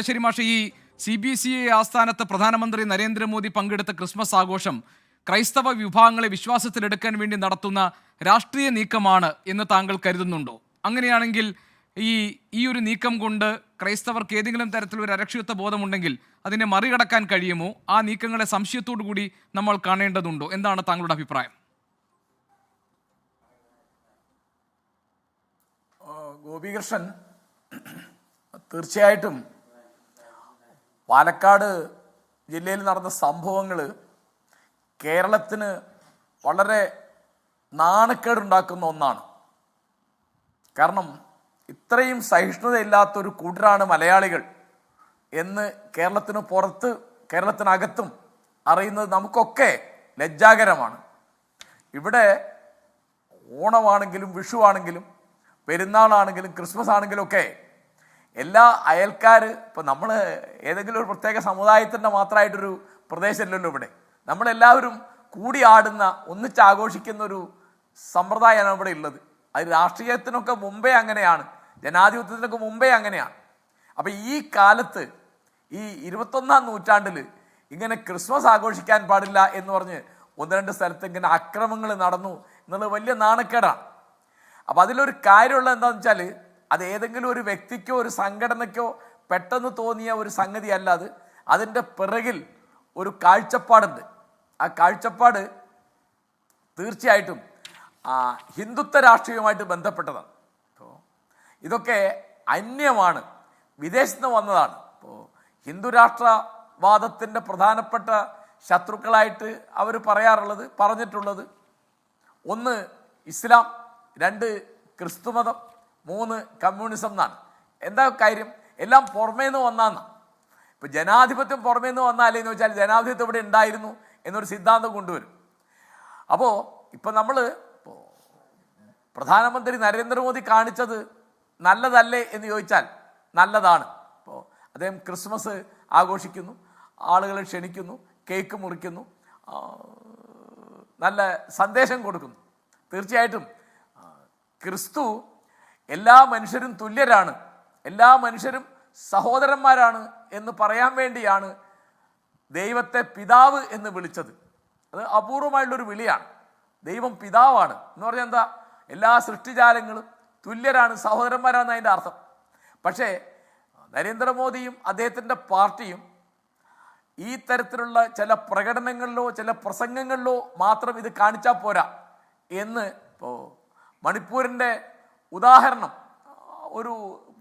ശരി മാഷെ, ഈ CBCI ആസ്ഥാനത്ത് പ്രധാനമന്ത്രി നരേന്ദ്രമോദി പങ്കെടുത്ത ക്രിസ്മസ് ആഘോഷം ക്രൈസ്തവ വിഭാഗങ്ങളെ വിശ്വാസത്തിലെടുക്കാൻ വേണ്ടി നടത്തുന്ന രാഷ്ട്രീയ നീക്കമാണ് എന്ന് താങ്കൾ കരുതുന്നുണ്ടോ? അങ്ങനെയാണെങ്കിൽ ഈ ഒരു നീക്കം കൊണ്ട് ക്രൈസ്തവർക്ക് ഏതെങ്കിലും തരത്തിലൊരു അരക്ഷിത്വ ബോധമുണ്ടെങ്കിൽ അതിനെ മറികടക്കാൻ കഴിയുമോ? ആ നീക്കങ്ങളെ സംശയത്തോടു കൂടി നമ്മൾ കാണേണ്ടതുണ്ടോ? എന്താണ് താങ്കളുടെ അഭിപ്രായം? ഗോപികൃഷ്ണൻ, തീർച്ചയായിട്ടും പാലക്കാട് ജില്ലയിൽ നടന്ന സംഭവങ്ങൾ കേരളത്തിന് വളരെ നാണക്കേടുണ്ടാക്കുന്ന ഒന്നാണ്. കാരണം ഇത്രയും സഹിഷ്ണുതയില്ലാത്തൊരു കൂട്ടരാണ് മലയാളികൾ എന്ന് കേരളത്തിന് പുറത്ത് കേരളത്തിനകത്തും അറിയുന്നത് നമുക്കൊക്കെ ലജ്ജാകരമാണ്. ഇവിടെ ഓണമാണെങ്കിലും വിഷുവാണെങ്കിലും പെരുന്നാളാണെങ്കിലും ക്രിസ്മസ് ആണെങ്കിലും ഒക്കെ എല്ലാ അയൽക്കാർ, ഇപ്പം നമ്മൾ ഏതെങ്കിലും ഒരു പ്രത്യേക സമുദായത്തിൻ്റെ മാത്രമായിട്ടൊരു പ്രദേശമല്ലല്ലോ ഇവിടെ. നമ്മളെല്ലാവരും കൂടി ആടുന്ന, ഒന്നിച്ചാഘോഷിക്കുന്ന ഒരു സമ്പ്രദായമാണ് ഇവിടെ ഉള്ളത്. അത് രാഷ്ട്രീയത്തിനൊക്കെ മുമ്പേ അങ്ങനെയാണ്, ജനാധിപത്യത്തിനൊക്കെ മുമ്പേ അങ്ങനെയാണ്. അപ്പം ഈ കാലത്ത് ഈ 21ാം നൂറ്റാണ്ടിൽ ഇങ്ങനെ ക്രിസ്മസ് ആഘോഷിക്കാൻ പാടില്ല എന്ന് പറഞ്ഞ് ഒന്ന് രണ്ട് സ്ഥലത്ത് ഇങ്ങനെ അക്രമങ്ങൾ നടന്നു എന്നുള്ളത് വലിയ നാണക്കേടാണ്. അപ്പം അതിലൊരു കാര്യമുള്ളത് എന്താണെന്ന് വെച്ചാൽ, അത് ഏതെങ്കിലും ഒരു വ്യക്തിക്കോ ഒരു സംഘടനയ്ക്കോ പെട്ടെന്ന് തോന്നിയ ഒരു സംഗതി അല്ല. അതിൻ്റെ പിറകിൽ ഒരു കാഴ്ചപ്പാടുണ്ട്. ആ കാഴ്ചപ്പാട് തീർച്ചയായിട്ടും ഹിന്ദുത്വ രാഷ്ട്രീയവുമായിട്ട് ബന്ധപ്പെട്ടതാണ്. അപ്പോൾ ഇതൊക്കെ അന്യമാണ്, വിദേശത്ത് വന്നതാണ്. ഇപ്പോൾ ഹിന്ദു രാഷ്ട്രവാദത്തിൻ്റെ പ്രധാനപ്പെട്ട ശത്രുക്കളായിട്ട് അവർ പറഞ്ഞിട്ടുള്ളത് 1 ഇസ്ലാം, 2 ക്രിസ്തുമതം, 3 കമ്മ്യൂണിസം എന്നാണ്. എന്താ കാര്യം? എല്ലാം പുറമേന്ന് വന്നാന്ന്. ഇപ്പം ജനാധിപത്യം പുറമേന്ന് വന്നാലേന്ന് വെച്ചാൽ ജനാധിപത്യം ഇവിടെ ഉണ്ടായിരുന്നു എന്നൊരു സിദ്ധാന്തം കൊണ്ടുവരും. അപ്പോൾ ഇപ്പം നമ്മൾ പ്രധാനമന്ത്രി നരേന്ദ്രമോദി കാണിച്ചത് നല്ലതല്ലേ എന്ന് ചോദിച്ചാൽ നല്ലതാണ്. ഇപ്പോൾ അദ്ദേഹം ക്രിസ്മസ് ആഘോഷിക്കുന്നു, ആളുകളെ ക്ഷണിക്കുന്നു, കേക്ക് മുറിക്കുന്നു, നല്ല സന്ദേശം കൊടുക്കുന്നു. തീർച്ചയായിട്ടും ക്രിസ്തു എല്ലാ മനുഷ്യരും തുല്യരാണ്, എല്ലാ മനുഷ്യരും സഹോദരന്മാരാണ് എന്ന് പറയാൻ വേണ്ടിയാണ് ദൈവത്തെ പിതാവ് എന്ന് വിളിച്ചത്. അത് അപൂർവമായിട്ടുള്ളൊരു വിളിയാണ്. ദൈവം പിതാവാണ് എന്ന് പറഞ്ഞാൽ എന്താ? എല്ലാ സൃഷ്ടിജാലങ്ങളും തുല്യരാണ്, സഹോദരന്മാരാണ് അതിൻ്റെ അർത്ഥം. പക്ഷേ നരേന്ദ്രമോദിയും അദ്ദേഹത്തിൻ്റെ പാർട്ടിയും ഈ തരത്തിലുള്ള ചില പ്രകടനങ്ങളിലോ ചില പ്രസംഗങ്ങളിലോ മാത്രം ഇത് കാണിച്ചാൽ പോരാ എന്ന്. ഇപ്പോൾ മണിപ്പൂരിൻ്റെ ഉദാഹരണം ഒരു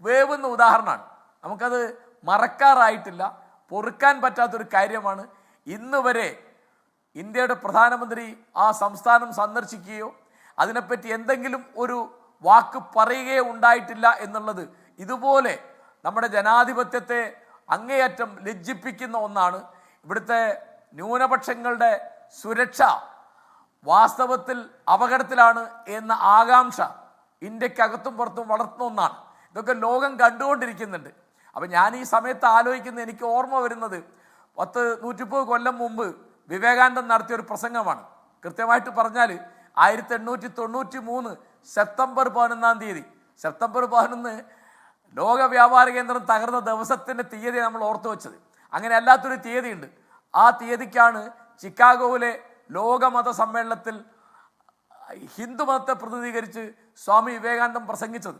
വേവുന്ന ഉദാഹരണമാണ്. നമുക്കത് മറക്കാറായിട്ടില്ല, പൊറുക്കാൻ പറ്റാത്തൊരു കാര്യമാണ്. ഇന്ന് വരെ ഇന്ത്യയുടെ പ്രധാനമന്ത്രി ആ സംസ്ഥാനം സന്ദർശിക്കുകയോ അതിനെപ്പറ്റി എന്തെങ്കിലും ഒരു വാക്ക് പറയുകയോ ഉണ്ടായിട്ടില്ല എന്നുള്ളത് ഇതുപോലെ നമ്മുടെ ജനാധിപത്യത്തെ അങ്ങേയറ്റം ലജ്ജിപ്പിക്കുന്ന ഒന്നാണ്. ഇവിടുത്തെ ന്യൂനപക്ഷങ്ങളുടെ സുരക്ഷ വാസ്തവത്തിൽ അപകടത്തിലാണ് എന്ന ആകാംക്ഷ ഇന്ത്യക്കകത്തും പുറത്തും വളർത്തുന്ന ഒന്നാണ്. ഇതൊക്കെ ലോകം കണ്ടുകൊണ്ടിരിക്കുന്നുണ്ട്. അപ്പം ഞാൻ ഈ സമയത്ത് ആലോചിക്കുന്നത്, എനിക്ക് ഓർമ്മ വരുന്നത് 130 കൊല്ലം മുമ്പ് വിവേകാനന്ദൻ നടത്തിയൊരു പ്രസംഗമാണ്. കൃത്യമായിട്ട് പറഞ്ഞാൽ 1893 സെപ്റ്റംബർ 11-ാം തീയതി, സെപ്റ്റംബർ 11 ലോക വ്യാപാര കേന്ദ്രം തകർന്ന ദിവസത്തിൻ്റെ തീയതി നമ്മൾ ഓർത്തു വെച്ചത്. അങ്ങനെ അല്ലാത്തൊരു തീയതിയുണ്ട്. ആ തീയതിക്കാണ് ചിക്കാഗോയിലെ ലോകമത സമ്മേളനത്തിൽ ഹിന്ദുമതത്തെ പ്രതിനിധീകരിച്ച് സ്വാമി വിവേകാനന്ദൻ പ്രസംഗിച്ചത്.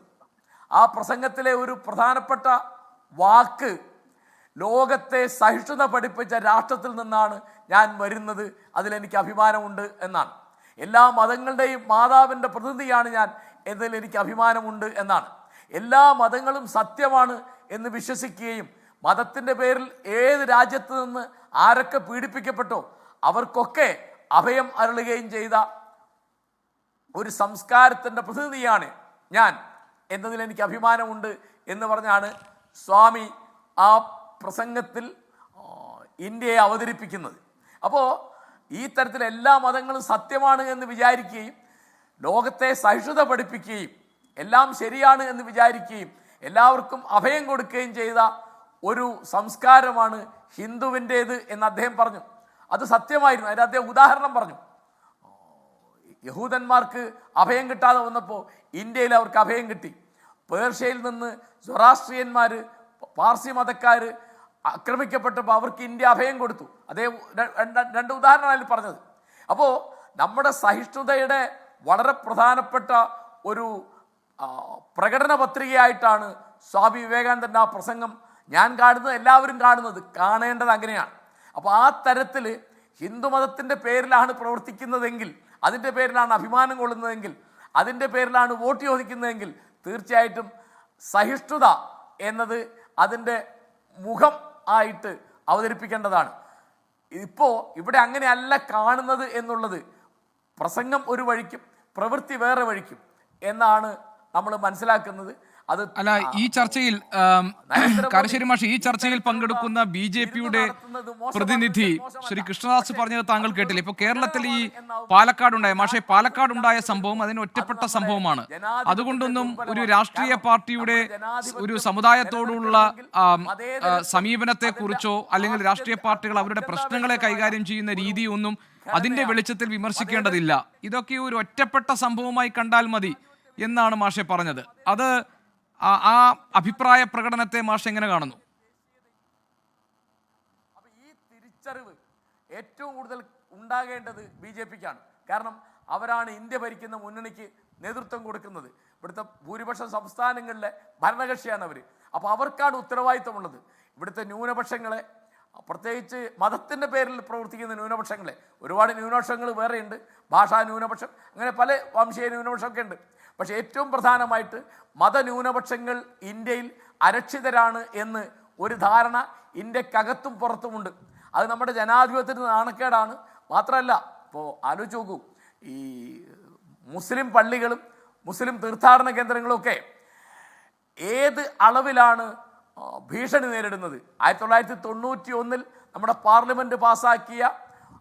ആ പ്രസംഗത്തിലെ ഒരു പ്രധാനപ്പെട്ട വാക്ക്, ലോകത്തെ സഹിഷ്ണുത പഠിപ്പിച്ച രാഷ്ട്രത്തിൽ നിന്നാണ് ഞാൻ വരുന്നത്, അതിലെനിക്ക് അഭിമാനമുണ്ട് എന്നാണ്. എല്ലാ മതങ്ങളുടെയും മാതാവിൻ്റെ പ്രതിനിധിയാണ് ഞാൻ, എന്നതിൽ എനിക്ക് അഭിമാനമുണ്ട് എന്നാണ്. എല്ലാ മതങ്ങളും സത്യമാണ് എന്ന് വിശ്വസിക്കുകയും മതത്തിൻ്റെ പേരിൽ ഏത് രാജ്യത്ത് നിന്ന് ആരൊക്കെ പീഡിപ്പിക്കപ്പെട്ടോ അവർക്കൊക്കെ അഭയം അരുളുകയും ചെയ്ത ഒരു സംസ്കാരത്തിൻ്റെ പ്രതിനിധിയാണ് ഞാൻ, എന്നതിൽ എനിക്ക് അഭിമാനമുണ്ട് എന്ന് പറഞ്ഞാണ് സ്വാമി ആ പ്രസംഗത്തിൽ ഇന്ത്യയെ അവതരിപ്പിക്കുന്നത്. അപ്പോൾ ഈ തരത്തിൽ എല്ലാ മതങ്ങളും സത്യമാണ് എന്ന് വിചാരിക്കുകയും ലോകത്തെ സഹിഷ്ണുത പഠിപ്പിക്കുകയും എല്ലാം ശരിയാണ് എന്ന് വിചാരിക്കുകയും എല്ലാവർക്കും അഭയം കൊടുക്കുകയും ചെയ്ത ഒരു സംസ്കാരമാണ് ഹിന്ദുവിൻ്റേത് എന്ന് അദ്ദേഹം പറഞ്ഞു. അത് സത്യമായിരുന്നു. അതിന് അദ്ദേഹം ഉദാഹരണം പറഞ്ഞു. യഹൂദന്മാർക്ക് അഭയം കിട്ടാതെ വന്നപ്പോൾ ഇന്ത്യയിൽ അവർക്ക് അഭയം കിട്ടി. പേർഷ്യയിൽ നിന്ന് സൊറാസ്ട്രിയന്മാർ പാർസി മതക്കാർ ആക്രമിക്കപ്പെട്ടപ്പോൾ അവർക്ക് ഇന്ത്യ അഭയം കൊടുത്തു. അതേ രണ്ട് ഉദാഹരണമാണ് പറഞ്ഞത്. അപ്പോൾ നമ്മുടെ സഹിഷ്ണുതയുടെ വളരെ പ്രധാനപ്പെട്ട ഒരു പ്രകടന പത്രികയായിട്ടാണ് സ്വാമി വിവേകാനന്ദൻ്റെ ആ പ്രസംഗം ഞാൻ കാണുന്നത്, എല്ലാവരും കാണേണ്ടത് അങ്ങനെയാണ്. അപ്പോൾ ആ തരത്തിൽ ഹിന്ദുമതത്തിൻ്റെ പേരിലാണ് പ്രവർത്തിക്കുന്നതെങ്കിൽ, അതിൻ്റെ പേരിലാണ് അഭിമാനം കൊള്ളുന്നതെങ്കിൽ, അതിൻ്റെ പേരിലാണ് വോട്ട് ചോദിക്കുന്നതെങ്കിൽ തീർച്ചയായിട്ടും സഹിഷ്ണുത എന്നത് അതിൻ്റെ മുഖം ആയിട്ട് അവതരിപ്പിക്കേണ്ടതാണ്. ഇപ്പോൾ ഇവിടെ അങ്ങനെയല്ല കാണുന്നത് എന്നുള്ളത്, പ്രസംഗം ഒരു വഴിക്കും പ്രവൃത്തി വേറെ വഴിക്കും എന്നാണ് നമ്മൾ മനസ്സിലാക്കുന്നത്. അത് അല്ല, ഈ ചർച്ചയിൽ കാരശ്ശേരി മാഷ്, ഈ ചർച്ചയിൽ പങ്കെടുക്കുന്ന BJP-യുടെ പ്രതിനിധി ശ്രീ കൃഷ്ണദാസ് പറഞ്ഞത് താങ്കൾ കേട്ടില്ല. ഇപ്പൊ കേരളത്തിൽ ഈ പാലക്കാടുണ്ടായ സംഭവം അതിന് ഒറ്റപ്പെട്ട സംഭവമാണ്. അതുകൊണ്ടൊന്നും ഒരു രാഷ്ട്രീയ പാർട്ടിയുടെ ഒരു സമുദായത്തോടുള്ള സമീപനത്തെ കുറിച്ചോ അല്ലെങ്കിൽ രാഷ്ട്രീയ പാർട്ടികൾ അവരുടെ പ്രശ്നങ്ങളെ കൈകാര്യം ചെയ്യുന്ന രീതിയൊന്നും അതിന്റെ വെളിച്ചത്തിൽ വിമർശിക്കേണ്ടതില്ല. ഇതൊക്കെ ഒരു ഒറ്റപ്പെട്ട സംഭവമായി കണ്ടാൽ മതി എന്നാണ് മാഷെ പറഞ്ഞത്. അത് ആ അഭിപ്രായ പ്രകടനത്തെ മാഷ് എങ്ങനെ കാണുന്നു? അപ്പൊ ഈ തിരിച്ചറിവ് ഏറ്റവും കൂടുതൽ ഉണ്ടാകേണ്ടത് BJP-ക്കാണ്. കാരണം അവരാണ് ഇന്ത്യ ഭരിക്കുന്ന മുന്നണിക്ക് നേതൃത്വം കൊടുക്കുന്നത്. ഇവിടുത്തെ ഭൂരിപക്ഷം സംസ്ഥാനങ്ങളിലെ ഭരണകക്ഷിയാണ് അവർ. അപ്പോൾ അവർക്കാണ് ഉത്തരവാദിത്തമുള്ളത്. ഇവിടുത്തെ ന്യൂനപക്ഷങ്ങളെ, പ്രത്യേകിച്ച് മതത്തിൻ്റെ പേരിൽ പ്രവർത്തിക്കുന്ന ന്യൂനപക്ഷങ്ങളെ, ഒരുപാട് ന്യൂനപക്ഷങ്ങൾ വേറെയുണ്ട്, ഭാഷാ ന്യൂനപക്ഷം, അങ്ങനെ പല വംശീയ ന്യൂനപക്ഷമൊക്കെ ഉണ്ട്. പക്ഷേ ഏറ്റവും പ്രധാനമായിട്ട് മതന്യൂനപക്ഷങ്ങൾ ഇന്ത്യയിൽ അരക്ഷിതരാണ് എന്ന് ഒരു ധാരണ ഇന്ത്യക്കകത്തും പുറത്തുമുണ്ട്. അത് നമ്മുടെ ജനാധിപത്യത്തിന് നാണക്കേടാണ്. മാത്രമല്ല, ഇപ്പോൾ ആലോചിച്ച് നോക്കൂ, ഈ മുസ്ലിം പള്ളികളും മുസ്ലിം തീർത്ഥാടന കേന്ദ്രങ്ങളും ഒക്കെ ഏത് അളവിലാണ് ഭീഷണി നേരിടുന്നത്. 1991 നമ്മുടെ പാർലമെൻറ്റ് പാസ്സാക്കിയ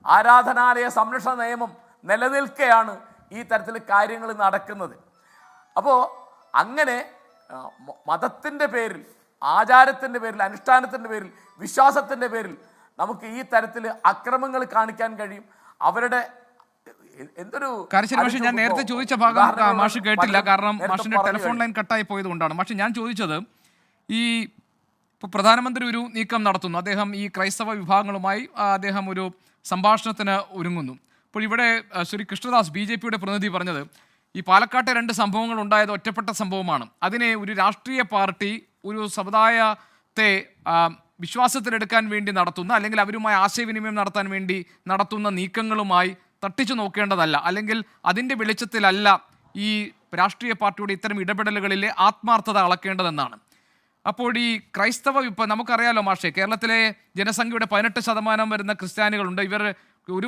ആരാധനാലയ സംരക്ഷണ നിയമം നിലനിൽക്കെയാണ് ഈ തരത്തിൽ കാര്യങ്ങൾ നടക്കുന്നത്. അപ്പോൾ അങ്ങനെ മതത്തിൻ്റെ പേരിൽ, ആചാരത്തിൻ്റെ പേരിൽ, അനുഷ്ഠാനത്തിൻ്റെ പേരിൽ, വിശ്വാസത്തിൻ്റെ പേരിൽ നമുക്ക് ഈ തരത്തിൽ അക്രമങ്ങൾ കാണിക്കാൻ കഴിയും. അവരുടെ എന്തൊരു ഞാൻ നേരത്തെ ചോദിച്ച ഭാഗം മാഷ് കേട്ടില്ല, കാരണം മാഷിന്റെ ടെലിഫോൺ ലൈൻ കട്ടായി പോയത് കൊണ്ടാണ്. പക്ഷെ ഞാൻ ചോദിച്ചത്, ഈ ഇപ്പോൾ പ്രധാനമന്ത്രി ഒരു നീക്കം നടത്തുന്നു, അദ്ദേഹം ഈ ക്രൈസ്തവ വിഭാഗങ്ങളുമായി അദ്ദേഹം ഒരു സംഭാഷണത്തിന് ഒരുങ്ങുന്നു. അപ്പോൾ ഇവിടെ ശ്രീ കൃഷ്ണദാസ് BJP-യുടെ പ്രതിനിധി പറഞ്ഞത്, ഈ പാലക്കാട്ടെ 2 സംഭവങ്ങൾ ഉണ്ടായത് ഒറ്റപ്പെട്ട സംഭവമാണ്. അതിനെ ഒരു രാഷ്ട്രീയ പാർട്ടി ഒരു സമുദായത്തെ വിശ്വാസത്തിലെടുക്കാൻ വേണ്ടി നടത്തുന്ന, അല്ലെങ്കിൽ അവരുമായി ആശയവിനിമയം നടത്താൻ വേണ്ടി നടത്തുന്ന നീക്കങ്ങളുമായി തട്ടിച്ചു നോക്കേണ്ടതല്ല, അല്ലെങ്കിൽ അതിൻ്റെ വെളിച്ചത്തിലല്ല ഈ രാഷ്ട്രീയ പാർട്ടിയുടെ ഇത്തരം ഇടപെടലുകളിലെ ആത്മാർത്ഥത അളക്കേണ്ടതെന്നാണ്. അപ്പോൾ ഈ ക്രൈസ്തവ നമുക്കറിയാലോ മാഷെ, കേരളത്തിലെ ജനസംഖ്യയുടെ 18% വരുന്ന ക്രിസ്ത്യാനികളുണ്ട്. ഇവർ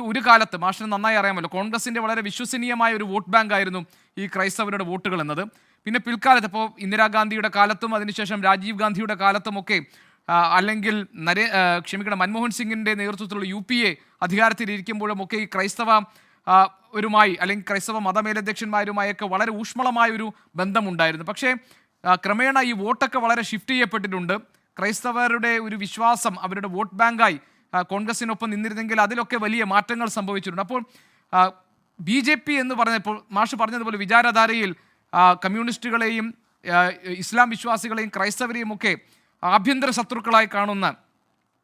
ഒരു കാലത്ത് മാഷിന് നന്നായി അറിയാമല്ലോ, കോൺഗ്രസിൻ്റെ വളരെ വിശ്വസനീയമായ ഒരു വോട്ട് ബാങ്ക് ആയിരുന്നു ഈ ക്രൈസ്തവരുടെ വോട്ടുകൾ എന്നത്. പിന്നെ പിൽക്കാലത്ത്, ഇപ്പോൾ ഇന്ദിരാഗാന്ധിയുടെ കാലത്തും അതിനുശേഷം രാജീവ് ഗാന്ധിയുടെ കാലത്തുമൊക്കെ, അല്ലെങ്കിൽ മൻമോഹൻ സിംഗിൻ്റെ നേതൃത്വത്തിലുള്ള UPA അധികാരത്തിലിരിക്കുമ്പോഴും ഒക്കെ ഈ ക്രൈസ്തവരുമായി അല്ലെങ്കിൽ ക്രൈസ്തവ മതമേലധ്യക്ഷന്മാരുമായൊക്കെ വളരെ ഊഷ്മളമായൊരു ബന്ധമുണ്ടായിരുന്നു. പക്ഷേ ക്രമേണ ഈ വോട്ടൊക്കെ വളരെ ഷിഫ്റ്റ് ചെയ്യപ്പെട്ടിട്ടുണ്ട്. ക്രൈസ്തവരുടെ ഒരു വിശ്വാസം അവരുടെ വോട്ട് ബാങ്കായി കോൺഗ്രസിനൊപ്പം നിന്നിരുന്നെങ്കിൽ അതിലൊക്കെ വലിയ മാറ്റങ്ങൾ സംഭവിച്ചിട്ടുണ്ട്. അപ്പോൾ BJP എന്ന് പറഞ്ഞപ്പോൾ മാഷ് പറഞ്ഞതുപോലെ വിചാരധാരയിൽ കമ്മ്യൂണിസ്റ്റുകളെയും ഇസ്ലാം വിശ്വാസികളെയും ക്രൈസ്തവരെയും ഒക്കെ ആഭ്യന്തര ശത്രുക്കളായി കാണുന്ന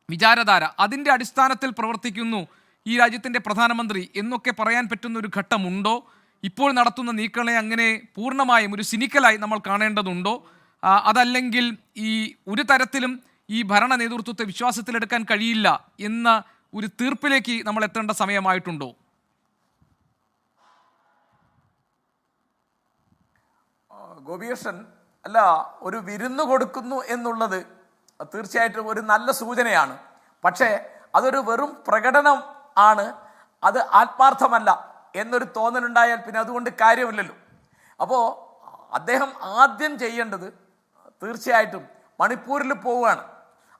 വിചാരധാര, അതിൻ്റെ അടിസ്ഥാനത്തിൽ പ്രവർത്തിക്കുന്നു ഈ രാജ്യത്തിൻ്റെ പ്രധാനമന്ത്രി എന്നൊക്കെ പറയാൻ പറ്റുന്ന ഒരു ഘട്ടമുണ്ടോ? ഇപ്പോൾ നടത്തുന്ന നീക്കങ്ങളെ അങ്ങനെ പൂർണ്ണമായും ഒരു സിനിക്കലായി നമ്മൾ കാണേണ്ടതുണ്ടോ? അതല്ലെങ്കിൽ ഈ ഒരു തരത്തിലും ഈ ഭരണ നേതൃത്വത്തെ വിശ്വാസത്തിലെടുക്കാൻ കഴിയില്ല എന്ന ഒരു തീർപ്പിലേക്ക് നമ്മൾ എത്തേണ്ട സമയമായിട്ടുണ്ടോ? ഗോപികൃഷ്ണൻ, അല്ല, ഒരു വിരുന്ന് കൊടുക്കുന്നു എന്നുള്ളത് തീർച്ചയായിട്ടും ഒരു നല്ല സൂചനയാണ്. പക്ഷേ അതൊരു വെറും പ്രകടനം ആണ്, അത് ആത്മാർത്ഥമല്ല എന്നൊരു തോന്നലുണ്ടായാൽ പിന്നെ അതുകൊണ്ട് കാര്യമില്ലല്ലോ. അപ്പോൾ അദ്ദേഹം ആദ്യം ചെയ്യേണ്ടത് തീർച്ചയായിട്ടും മണിപ്പൂരിൽ പോവുകയാണ്,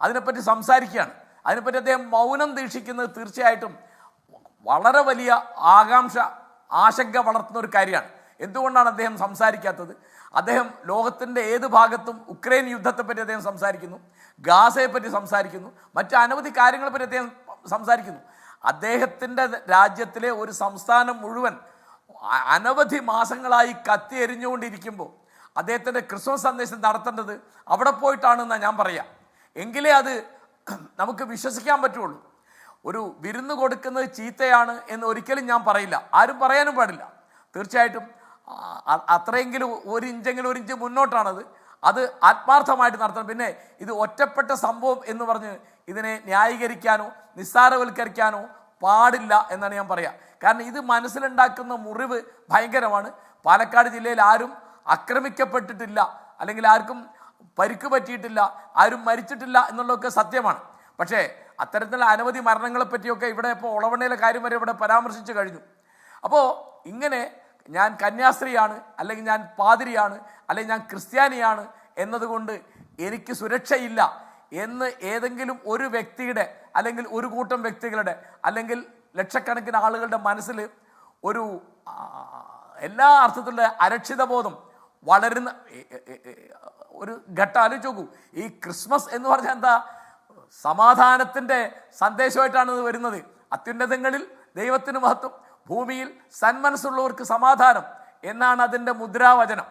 അതിനെപ്പറ്റി സംസാരിക്കുകയാണ്. അതിനെപ്പറ്റി അദ്ദേഹം മൗനം ദീക്ഷിക്കുന്നത് തീർച്ചയായിട്ടും വളരെ വലിയ ആശങ്ക വളർത്തുന്ന ഒരു കാര്യമാണ്. എന്തുകൊണ്ടാണ് അദ്ദേഹം സംസാരിക്കാത്തത്? അദ്ദേഹം ലോകത്തിൻ്റെ ഏത് ഭാഗത്തും ഉക്രൈൻ യുദ്ധത്തെപ്പറ്റി അദ്ദേഹം സംസാരിക്കുന്നു, ഗാസയെപ്പറ്റി സംസാരിക്കുന്നു, മറ്റ് അനവധി കാര്യങ്ങളെപ്പറ്റി അദ്ദേഹം സംസാരിക്കുന്നു. അദ്ദേഹത്തിൻ്റെ രാജ്യത്തിലെ ഒരു സംസ്ഥാനം മുഴുവൻ അനവധി മാസങ്ങളായി കത്തി എരിഞ്ഞുകൊണ്ടിരിക്കുമ്പോൾ അദ്ദേഹത്തിൻ്റെ ക്രിസ്മസ് സന്ദേശം നടത്തേണ്ടത് അവിടെ പോയിട്ടാണെന്നാണ് ഞാൻ പറയാം. എങ്കിലേ അത് നമുക്ക് വിശ്വസിക്കാൻ പറ്റുള്ളൂ. ഒരു വിരുന്ന് കൊടുക്കുന്നത് ചീത്തയാണ് എന്ന് ഒരിക്കലും ഞാൻ പറയില്ല, ആരും പറയാനും പാടില്ല. തീർച്ചയായിട്ടും അത്രയെങ്കിലും ഒരു ഇഞ്ച് മുന്നോട്ടാണത്. അത് ആത്മാർത്ഥമായിട്ട് നടത്തണം. പിന്നെ ഇത് ഒറ്റപ്പെട്ട സംഭവം എന്ന് പറഞ്ഞ് ഇതിനെ ന്യായീകരിക്കാനോ നിസ്സാരവൽക്കരിക്കാനോ പാടില്ല എന്നാണ് ഞാൻ പറയുക. കാരണം ഇത് മനസ്സിലുണ്ടാക്കുന്ന മുറിവ് ഭയങ്കരമാണ്. പാലക്കാട് ജില്ലയിൽ ആരും ആക്രമിക്കപ്പെട്ടിട്ടില്ല, അല്ലെങ്കിൽ ആർക്കും പരിക്ക് പറ്റിയിട്ടില്ല, ആരും മരിച്ചിട്ടില്ല എന്നുള്ളതൊക്കെ സത്യമാണ്. പക്ഷേ അത്തരത്തിലുള്ള അനവധി മരണങ്ങളെ പറ്റിയൊക്കെ ഇവിടെ ഇപ്പോൾ ഒളവണ്ണയിലെ കാര്യം വരെ ഇവിടെ പരാമർശിച്ചു കഴിഞ്ഞു. അപ്പോൾ ഇങ്ങനെ ഞാൻ കന്യാസ്ത്രീയാണ്, അല്ലെങ്കിൽ ഞാൻ പാതിരിയാണ്, അല്ലെങ്കിൽ ഞാൻ ക്രിസ്ത്യാനിയാണ് എന്നതുകൊണ്ട് എനിക്ക് സുരക്ഷയില്ല എന്ന് ഏതെങ്കിലും ഒരു വ്യക്തിയുടെ, അല്ലെങ്കിൽ ഒരു കൂട്ടം വ്യക്തികളുടെ, അല്ലെങ്കിൽ ലക്ഷക്കണക്കിന് ആളുകളുടെ മനസ്സിൽ ഒരു എല്ലാ അർത്ഥത്തിലുള്ള അരക്ഷിതബോധം വളരുന്ന ഒരു ഘട്ടം ആലോചിച്ച് നോക്കൂ. ഈ ക്രിസ്മസ് എന്ന് പറഞ്ഞാൽ എന്താ? സമാധാനത്തിൻ്റെ സന്ദേശമായിട്ടാണ് ഇത് വരുന്നത്. അത്യുന്നതങ്ങളിൽ ദൈവത്തിന് മഹത്വം, ഭൂമിയിൽ സന്മനസ്സുള്ളവർക്ക് സമാധാനം എന്നാണ് അതിൻ്റെ മുദ്രാവചനം.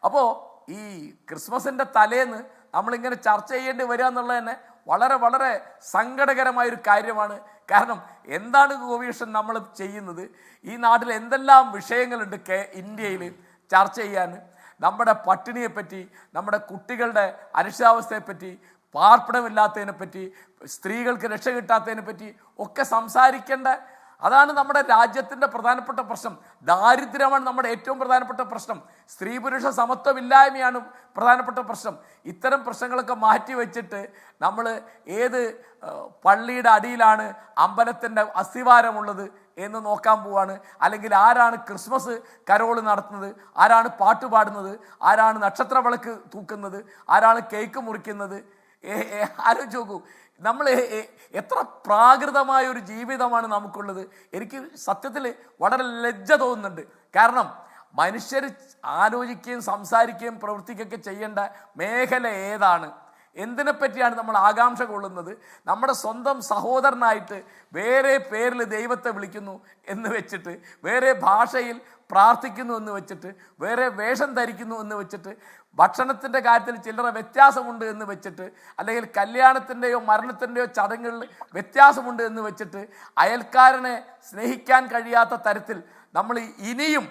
അപ്പോൾ ഈ ക്രിസ്മസിൻ്റെ തലേന്ന് നമ്മളിങ്ങനെ ചർച്ച ചെയ്യേണ്ടി വരിക എന്നുള്ളത് തന്നെ വളരെ വളരെ സങ്കടകരമായൊരു കാര്യമാണ്. കാരണം എന്താണ് ഗോപീഷൻ നമ്മൾ ചെയ്യുന്നത്? ഈ നാട്ടിൽ എന്തെല്ലാം വിഷയങ്ങളുണ്ട് ഇന്ത്യയിൽ ചർച്ച ചെയ്യാൻ. നമ്മുടെ പട്ടിണിയെപ്പറ്റി, നമ്മുടെ കുട്ടികളുടെ അരക്ഷിതാവസ്ഥയെപ്പറ്റി, പാർപ്പിടമില്ലാത്തതിനെ പറ്റി, സ്ത്രീകൾക്ക് രക്ഷ കിട്ടാത്തതിനെ പറ്റി ഒക്കെ സംസാരിക്കേണ്ട. അതാണ് നമ്മുടെ രാജ്യത്തിൻ്റെ പ്രധാനപ്പെട്ട പ്രശ്നം. ദാരിദ്ര്യമാണ് നമ്മുടെ ഏറ്റവും പ്രധാനപ്പെട്ട പ്രശ്നം. സ്ത്രീ പുരുഷ സമത്വമില്ലായ്മയാണ് പ്രധാനപ്പെട്ട പ്രശ്നം. ഇത്തരം പ്രശ്നങ്ങളൊക്കെ മാറ്റി വെച്ചിട്ട് നമ്മൾ ഏത് പള്ളിയുടെ അടിയിലാണ് അമ്പലത്തിൻ്റെ അസ്ഥിവാരമുള്ളത് എന്ന് നോക്കാൻ പോവാണ്. അല്ലെങ്കിൽ ആരാണ് ക്രിസ്മസ് കരോള് നടത്തുന്നത്, ആരാണ് പാട്ട് പാടുന്നത്, ആരാണ് നക്ഷത്ര വിളക്ക് തൂക്കുന്നത്, ആരാണ് കേക്ക് മുറിക്കുന്നത്. ആലോചിച്ച് നോക്കൂ, നമ്മൾ എത്ര പ്രാകൃതമായ ഒരു ജീവിതമാണ് നമുക്കുള്ളത്. എനിക്ക് സത്യത്തിൽ വളരെ ലജ്ജ തോന്നുന്നുണ്ട്. കാരണം മനുഷ്യർ ആലോചിക്കുകയും സംസാരിക്കുകയും പ്രവർത്തിക്കുകയൊക്കെ ചെയ്യേണ്ട മേഖല ഏതാണ്? എന്തിനെപ്പറ്റിയാണ് നമ്മൾ ആകാംക്ഷ കൊള്ളുന്നത്? നമ്മുടെ സ്വന്തം സഹോദരനായിട്ട് വേറെ പേരിൽ ദൈവത്തെ വിളിക്കുന്നു എന്ന് വെച്ചിട്ട്, വേറെ ഭാഷയിൽ പ്രാർത്ഥിക്കുന്നു എന്ന് വെച്ചിട്ട്, വേറെ വേഷം ധരിക്കുന്നു എന്ന് വെച്ചിട്ട്, ഭക്ഷണത്തിൻ്റെ കാര്യത്തിൽ ചില്ലറ വ്യത്യാസമുണ്ട് എന്ന് വെച്ചിട്ട്, അല്ലെങ്കിൽ കല്യാണത്തിൻ്റെയോ മരണത്തിൻ്റെയോ ചടങ്ങുകളിൽ വ്യത്യാസമുണ്ട് എന്ന് വെച്ചിട്ട് അയൽക്കാരനെ സ്നേഹിക്കാൻ കഴിയാത്ത തരത്തിൽ നമ്മൾ ഇനിയും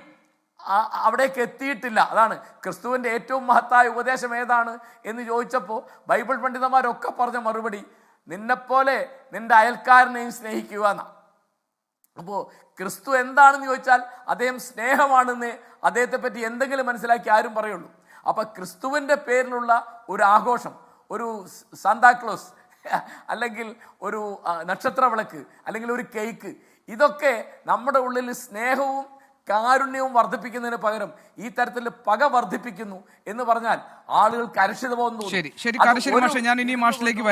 അവിടേക്ക് എത്തിയിട്ടില്ല. അതാണ് ക്രിസ്തുവിൻ്റെ ഏറ്റവും മഹത്തായ ഉപദേശം ഏതാണ് എന്ന് ചോദിച്ചപ്പോൾ ബൈബിൾ പണ്ഡിതന്മാരൊക്കെ പറഞ്ഞ മറുപടി നിന്നെപ്പോലെ നിന്റെ അയൽക്കാരനെയും സ്നേഹിക്കുക എന്നാണ്. അപ്പോൾ ക്രിസ്തു എന്താണെന്ന് ചോദിച്ചാൽ അദ്ദേഹം സ്നേഹമാണെന്ന് അദ്ദേഹത്തെ പറ്റി എന്തെങ്കിലും മനസ്സിലാക്കി ആരും പറയുള്ളൂ. അപ്പം ക്രിസ്തുവിൻ്റെ പേരിലുള്ള ഒരു ആഘോഷം, ഒരു സാന്താക്ലോസ്, അല്ലെങ്കിൽ ഒരു നക്ഷത്ര വിളക്ക്, അല്ലെങ്കിൽ ഒരു കേക്ക്, ഇതൊക്കെ നമ്മുടെ ഉള്ളിൽ സ്നേഹവും കാരുണ്യവും വർദ്ധിപ്പിക്കുന്നതിന് പകരം ഈ തരത്തിൽ പക വർദ്ധിപ്പിക്കുന്നു എന്ന് പറഞ്ഞാൽ ആളുകൾക്ക് അരക്ഷിതബോധം തോന്നും. ശരി, കാരശ്ശേരി മാഷേ, ഞാൻ ഇനി മാഷിലേക്ക്